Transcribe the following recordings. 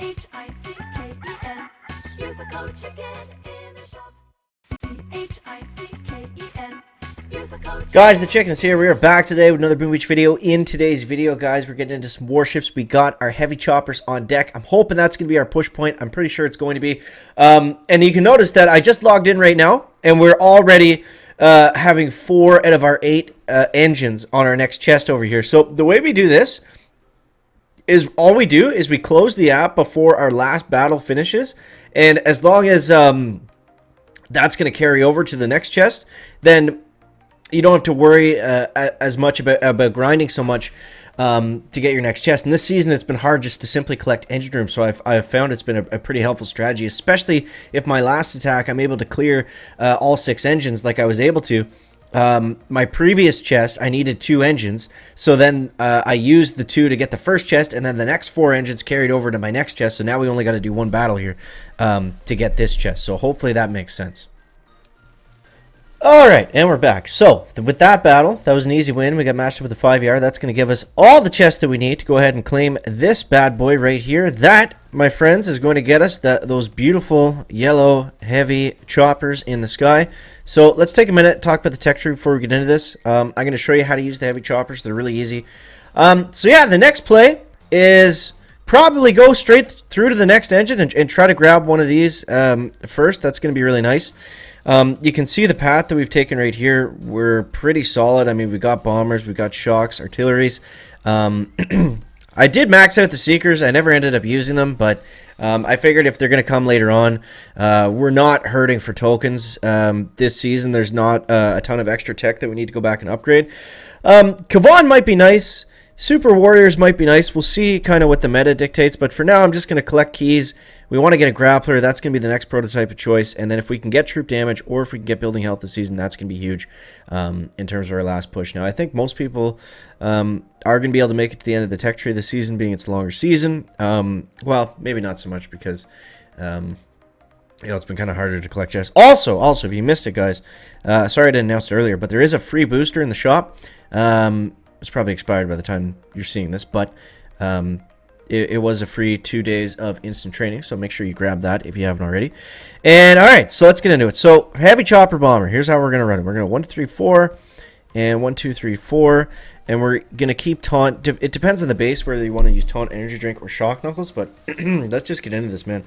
CHICKEN. Use the code CHICKEN in the shop. CHICKEN. Use the code Guys, the Chickens here. We are back today with another Boom Beach video. In today's video, guys, we're getting into some warships. We got our heavy choppers on deck. I'm hoping that's going to be our push point. I'm pretty sure it's going to be. And you can notice that I just logged in right now, and we're already having 4 out of our 8 engines on our next chest over here. So the way we do this is all we do is we close the app before our last battle finishes, and as long as that's going to carry over to the next chest, then you don't have to worry as much about grinding so much to get your next chest. And this season, it's been hard just to simply collect engine room, so I've found it's been a pretty helpful strategy, especially if my last attack, I'm able to clear all 6 engines like I was able to. My previous chest, I needed 2 engines, so then I used the 2 to get the first chest, and then the next 4 engines carried over to my next chest, so now we only got to do 1 battle here to get this chest, so hopefully that makes sense. Alright, and we're back. So, with that battle, that was an easy win. We got matched up with a 5-yard. That's going to give us all the chests that we need to go ahead and claim this bad boy right here. That, my friends, is going to get us those beautiful yellow heavy choppers in the sky. So, let's take a minute, talk about the tech tree before we get into this. I'm going to show you how to use the heavy choppers. They're really easy. So, yeah, the next play is probably go straight through to the next engine and try to grab one of these first. That's going to be really nice. You can see the path that we've taken right here. We're pretty solid. I mean, we got bombers, we got shocks, artilleries. I did max out the seekers. I never ended up using them, but I figured if they're going to come later on, we're not hurting for tokens this season. There's not a ton of extra tech that we need to go back and upgrade. Kavan might be nice. Super Warriors might be nice. We'll see kind of what the meta dictates, but for now I'm just going to collect keys. We want to get a grappler. That's going to be the next prototype of choice, and then if we can get troop damage or if we can get building health this season, that's going to be huge in terms of our last push. Now, I think most people are going to be able to make it to the end of the tech tree this season, being it's a longer season. Well, maybe not so much because you know, it's been kind of harder to collect chests. Also, if you missed it, guys, sorry I didn't announce it earlier, but there is a free booster in the shop. It's probably expired by the time you're seeing this, but it was a free 2 days of instant training, so make sure you grab that if you haven't already. And alright, so let's get into it. So, heavy chopper bomber, here's how we're going to run it. We're going to 1, 2, 3, 4, and 1, 2, 3, 4, and we're going to keep taunt. It depends on the base whether you want to use taunt, energy drink, or shock knuckles, but let's just get into this, man.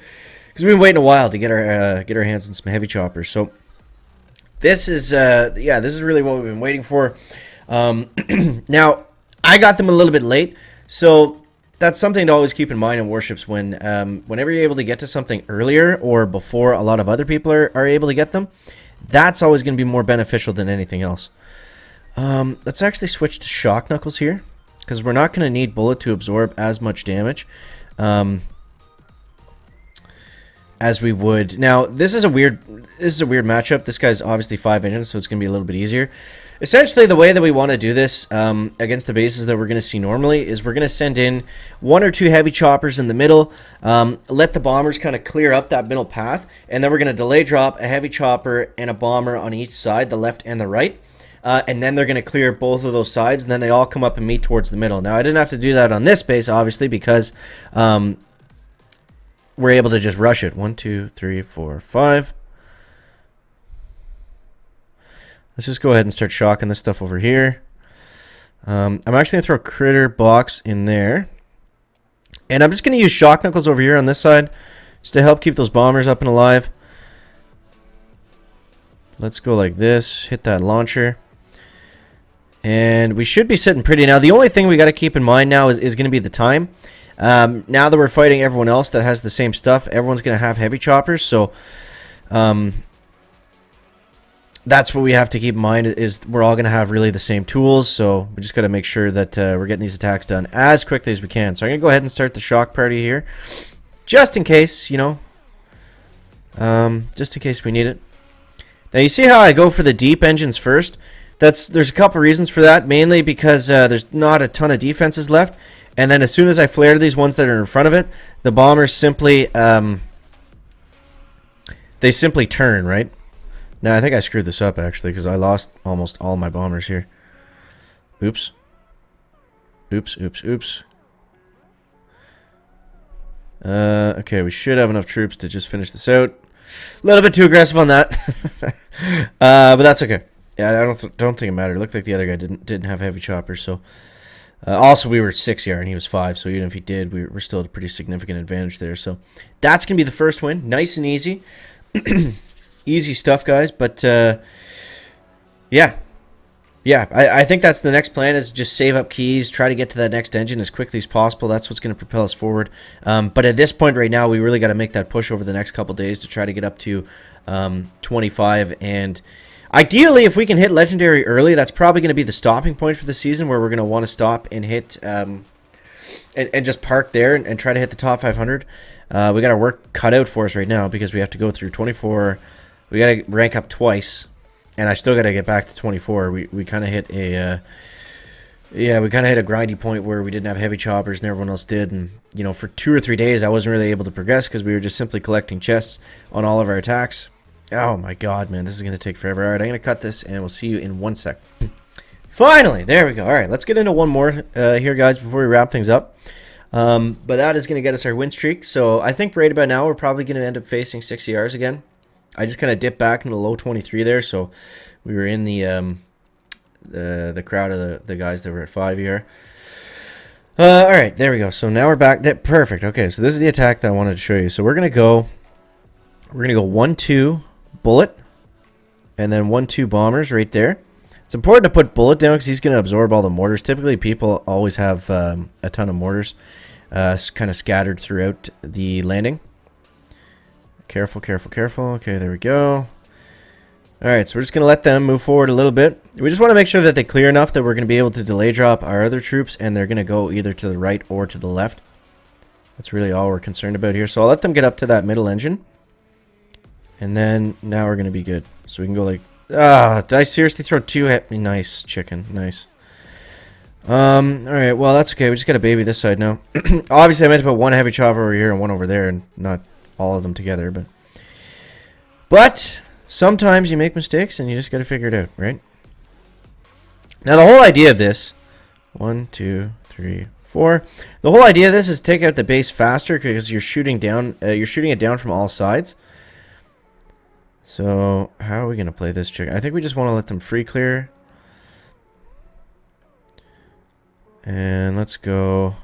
Because we've been waiting a while to get our hands on some heavy choppers. So, this is, yeah, this is really what we've been waiting for. Now, I got them a little bit late, so that's something to always keep in mind in warships when whenever you're able to get to something earlier or before a lot of other people are able to get them, that's always going to be more beneficial than anything else. Let's actually switch to shock knuckles here, because we're not going to need bullet to absorb as much damage as we would. Now, this is a weird matchup. This guy's obviously 5 engines, so it's going to be a little bit easier. Essentially, the way that we want to do this against the bases that we're going to see normally is we're going to send in 1 or 2 heavy choppers in the middle, let the bombers kind of clear up that middle path, and then we're going to delay drop a heavy chopper and a bomber on each side, the left and the right, and then they're going to clear both of those sides, and then they all come up and meet towards the middle. Now, I didn't have to do that on this base, obviously, because we're able to just rush it. 1, 2, 3, 4, 5. Let's just go ahead and start shocking this stuff over here. I'm actually going to throw a critter box in there. And I'm just going to use shock knuckles over here on this side, just to help keep those bombers up and alive. Let's go like this. Hit that launcher. And we should be sitting pretty. Now, the only thing we got to keep in mind now is going to be the time. Now that we're fighting everyone else that has the same stuff, everyone's going to have heavy choppers. So, that's what we have to keep in mind, is we're all going to have really the same tools, so we just got to make sure that we're getting these attacks done as quickly as we can. So I'm going to go ahead and start the shock party here, just in case, you know, just in case we need it. Now, you see how I go for the deep engines first? There's a couple reasons for that, mainly because there's not a ton of defenses left, and then as soon as I flare these ones that are in front of it, the bombers simply, they simply turn, right? Now, I think I screwed this up, actually, because I lost almost all my bombers here. Oops. Oops, oops, oops. Okay, we should have enough troops to just finish this out. A little bit too aggressive on that. But that's okay. Yeah, I don't think it mattered. It looked like the other guy didn't have heavy choppers, so... also, we were 6 yard and he was 5, so even if he did, we're still at a pretty significant advantage there. So that's going to be the first win. Nice and easy. Easy stuff, guys. But, yeah. Yeah, I think that's the next plan, is just save up keys, try to get to that next engine as quickly as possible. That's what's going to propel us forward. But at this point right now, we really got to make that push over the next couple days to try to get up to 25. And ideally, if we can hit Legendary early, that's probably going to be the stopping point for the season, where we're going to want to stop and hit and just park there and try to hit the top 500. We got our work cut out for us right now, because we have to go through 24. We got to rank up twice. And I still got to get back to 24. We kind of hit a, we kind of hit a grindy point where we didn't have heavy choppers and everyone else did. And, you know, for 2 or 3 days, I wasn't really able to progress because we were just simply collecting chests on all of our attacks. Oh my god, man, this is going to take forever. All right, I'm going to cut this and we'll see you in 1 sec. Finally, there we go. All right, let's get into one more here, guys, before we wrap things up. But that is going to get us our win streak. So I think right about now, we're probably going to end up facing 6 ERs again. I just kind of dipped back into the low 23 there, so we were in the crowd of the guys that were at 5 ER. All right, there we go. So now we're back. Perfect. Okay, so this is the attack that I wanted to show you. So we're gonna go 1-2 bullet, and then 1-2 bombers right there. It's important to put bullet down because he's gonna absorb all the mortars. Typically, people always have a ton of mortars, kind of scattered throughout the landing. Careful, careful, careful. Okay, there we go. Alright, so we're just going to let them move forward a little bit. We just want to make sure that they clear enough that we're going to be able to delay drop our other troops, and they're going to go either to the right or to the left. That's really all we're concerned about here. So I'll let them get up to that middle engine. And then now we're going to be good. So we can go like... Ah, did I seriously throw 2 Nice, chicken. Nice. Alright, well, that's okay. We just got to baby this side now. Obviously, I meant to put 1 heavy chopper over here and 1 over there, and not all of them together, but sometimes you make mistakes and you just got to figure it out, right? Now the whole idea of this, 1, 2, 3, 4, the whole idea of this is to take out the base faster because you're shooting it down from all sides. So how are we gonna play this trick? I think we just want to let them free clear, and let's go.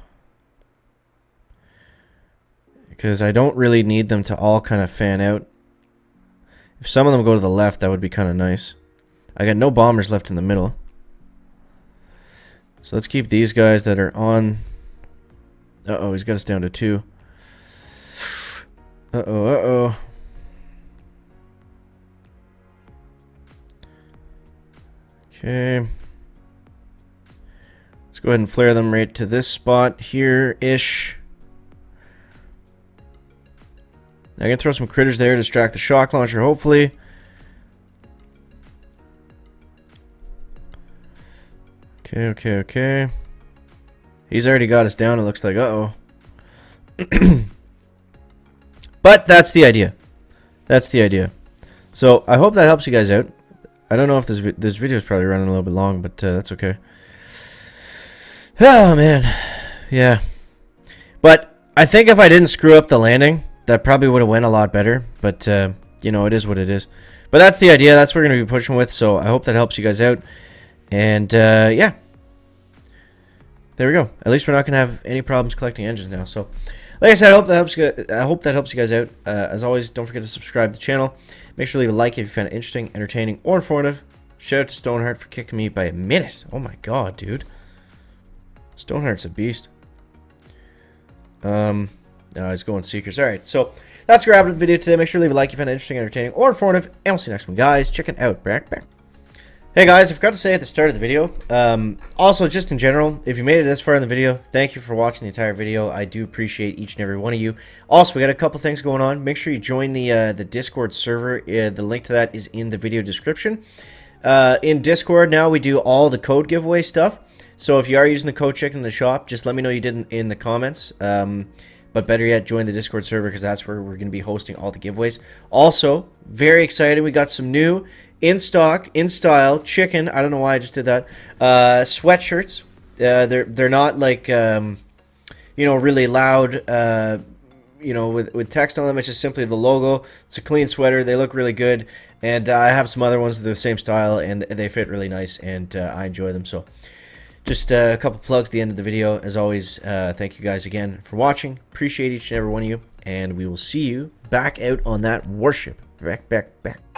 Because I don't really need them to all kind of fan out. If some of them go to the left, that would be kind of nice. I got no bombers left in the middle. So let's keep these guys that are on... Uh-oh, he's got us down to 2. Uh-oh, uh-oh. Okay. Let's go ahead and flare them right to this spot here-ish. I can throw some critters there to distract the shock launcher, hopefully. Okay, okay, okay. He's already got us down, it looks like. Uh-oh. But that's the idea. That's the idea. So, I hope that helps you guys out. I don't know if this video is probably running a little bit long, but that's okay. Oh, man. Yeah. But I think if I didn't screw up the landing... that probably would have went a lot better, but, you know, it is what it is. But that's the idea. That's what we're going to be pushing with, so I hope that helps you guys out. And, yeah. There we go. At least we're not going to have any problems collecting engines now. So, like I said, I hope that helps you guys out. As always, don't forget to subscribe to the channel. Make sure to leave a like if you found it interesting, entertaining, or informative. Shout out to Stoneheart for kicking me by a minute. Oh my god, dude. Stoneheart's a beast. No, he's going Seekers. Alright, so that's a wrap up the video today. Make sure to leave a like if you found it interesting, entertaining, or informative. And we'll see you next one, guys. Check it out. Back. Hey, guys, I forgot to say at the start of the video. Also, just in general, if you made it this far in the video, thank you for watching the entire video. I do appreciate each and every one of you. Also, we got a couple things going on. Make sure you join the Discord server. The link to that is in the video description. In Discord now, we do all the code giveaway stuff. So if you are using the code Chicken in the shop, just let me know you did in the comments. But better yet, join the Discord server because that's where we're going to be hosting all the giveaways. Also, very exciting, we got some new in stock, in style chicken. I don't know why I just did that. Sweatshirts. They're not like you know, really loud you know, with text on them. It's just simply the logo. It's a clean sweater. They look really good. And I have some other ones that are the same style, and they fit really nice, and I enjoy them. So just a couple plugs at the end of the video. As always, thank you guys again for watching. Appreciate each and every one of you, and we will see you back out on that warship. Back.